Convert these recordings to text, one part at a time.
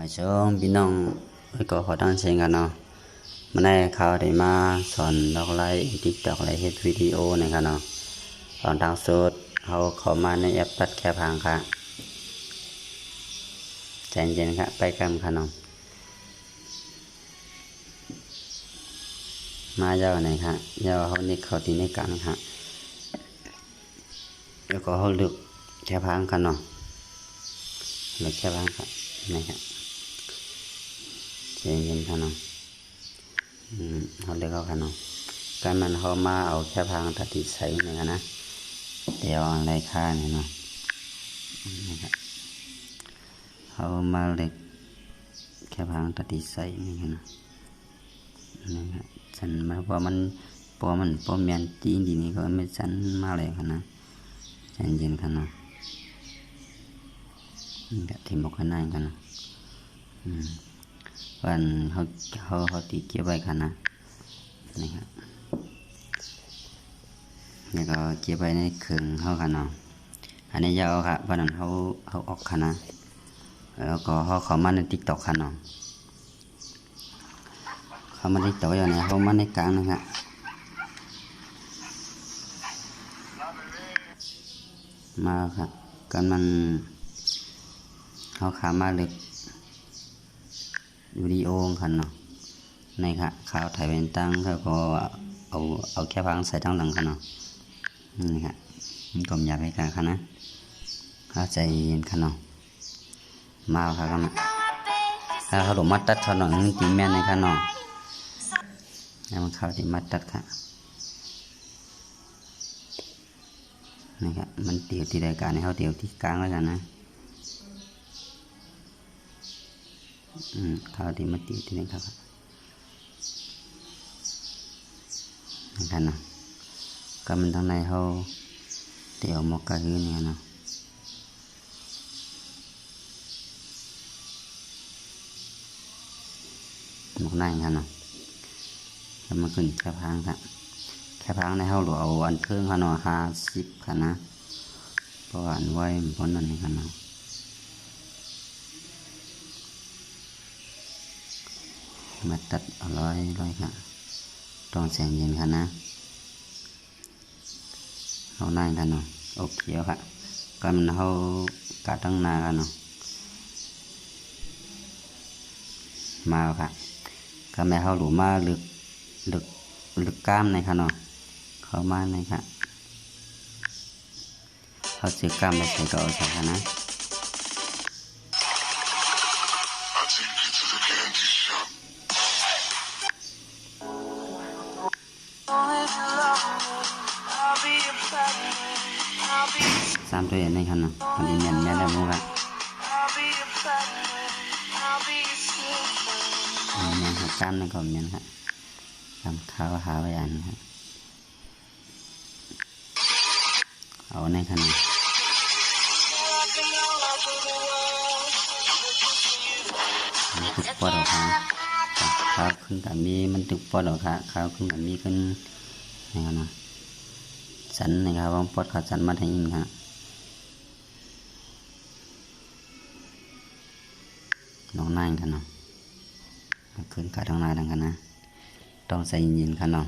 มาชมพี่น้องแล้วก็ขอตั้งเสียงกันเนาะมาในเขาได้มาสอนดอกไลท์ติ๊กตอกไลท์เฮ็ดวิดีโอนะครับเนาะสอนทางโซดเขาเข้ามาในแอปตัดแค่พังค่ะใจเย็นครับไปกันค่ะน้องมาเย้าไหนครับเย้าเขานี่เขาตีในกลางครับแล้วก็เขาเลือกแค่พังค่ะน้องเลือกแค่พังครับนี่ครับใจเย็นค่ะน้องเขาเลือกเอาค่ะน้องการมันเขามาเอาแค่พังตัดติดใส่เนี่ยนะเดี๋ยวอะไรค่าเนี่ยเนาะนะครับเขามาเล็กแค่พังตัดติดใส่นี่นะนะครับฉันมาเพราะมันพอเมียนจีนดีนี่ก็ไม่ฉันมาเลยค่ะนะใจเย็นค่ะนะนี่ก็ที่บอกกันได้ค่ะนะวันเขาตีเก็บไว้ค่ะนะนี่ครับนี่ก็เก็บไว้ในเครื่องเขาค่ะเนาะอันนี้ยาวค่ะเพราะนั้นเขาออกค่ะนะแล้วก็เขามาในTikTokค่ะเนาะเขามาในTikTokอย่างนี้เขามาในกลางนะครับมาครับกันมันเขาขามาเล็กวิดีโอค่ะเนาะในค่ะข่าวถ่ายเป็นตั้งเขาก็เอาแค่พังใส่ทั้งหลังค่ะเนาะนี่ค่ะมันก็อยากให้กันค่ะนะเข้าใจเย็นค่ะเนาะมาค่ะกันถ้าเขาหลงมัดตัดเขาหน่อยตีแม่นในค่ะเนาะแล้วมันเข้าที่มัดตัดค่ะนี่ครับมันเตียวที่รายการในเขาเตียวที่กลางแล้วกันนะเขาที่มาเตียวที่นี่ครับนี่ค่ะเนาะก็มันทางในเขาเตียวมกกะฮือเนี่ยเนาะมกในค่ะเนาะแล้วมันขึ้นแค่พังครับแค่พังในเขาหลวเอาอันเครื่องค่ะเนาะ50ค่ะนะเพราะอันไว้เพราะนั่นค่ะเนาะมาตัดเอาร้อยค่ะต้องแสงเย็นค่ะนะเขานั่งกันเนาะโอเคค่ะก็มันเขากัดตั้งนากันเนาะมาค่ะก็แม่เขาหลูมาลึกกล้ามในค่ะเนาะเขามาในค่ะเขาซื้อกล้ามไปใส่ก็เอาใส่ค่ะนะ3ตัวอย่างในค่ะเนาะมันจะเมียนได้มั้งค่ะเมียนหักกล้ามในก็เมียนค่ะทำข้าวหาไว้อันค่ะเอาในค่ะเนาะตึกปอดออกค่ะข้าวขึ้นกับมีมันตึกปอดออกค่ะข้าวขึ้นกับมีขึ้นนี่ค่ะเนาะสันนะครับว่าปอดขาสันมาทางอินค่ะน้องนายค่ะเนาะขึ้นขาทางนายดังกันนะต้องใส่เย็นค่ะเนาะ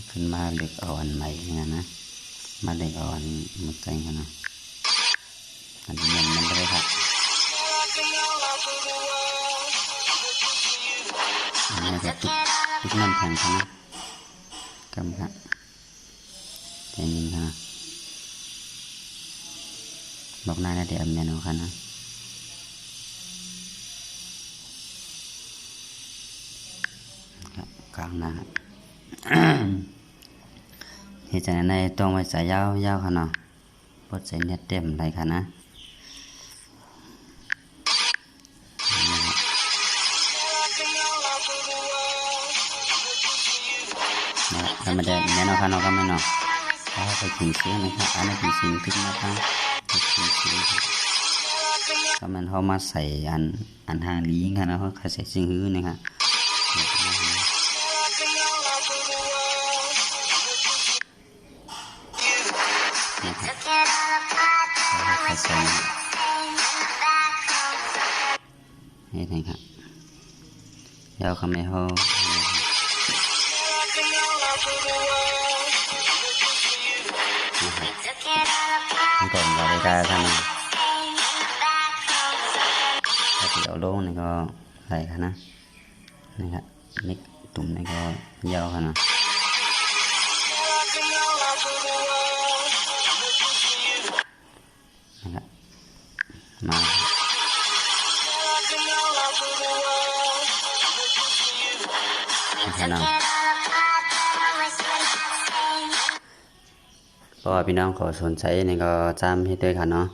ขึ้นมาเล็กอ่อนใหม่เนี่ยนะมาเล็กอ่อนมุดใจค่ะเนาะอันนี้มันไม่ได้ค่ะอันนี้จะทุกน้ำแข็งค่ะนะกำค่ะใจเย็นค่ะบอกนายแล้วเดี๋ยวเมนูค่ะนะกลางหน้าเหตุการณ์ในต้องไว้ใส่ยาวค่ะเนาะปลดใส่เน็ตเต็มไรค่ะนะแล้วมาเดินแน่นอนค่ะเนาะก็ไม่เนาะถ้าไปถึงเสียงนะครับอันนี้เป็นสิ่งที่นะครับก็มันเขามาใส่อันหางลีงค่ะนะเขาใส่สิ่งหื้อนะครับใส่ นี่นะครับยาวคำไม่ห้อก่อนเราได้ท่านถ้าเดี๋ยวโล่งนี่ก็ใส่ค่ะนะนี่ครับนิกตุ่มนี่ก็ยาวค่ะนะนะครับมาค่ะนะเพราะว่าพี่น้องขอสนใจนี่ก็จำให้ด้วยค่ะเนาะ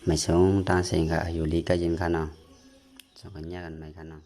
ไม่ชงตั้งเสียงค่ะอยู่ลีก็ยินค่ะเนาะสองคนแยกกันไหมค่ะเนาะ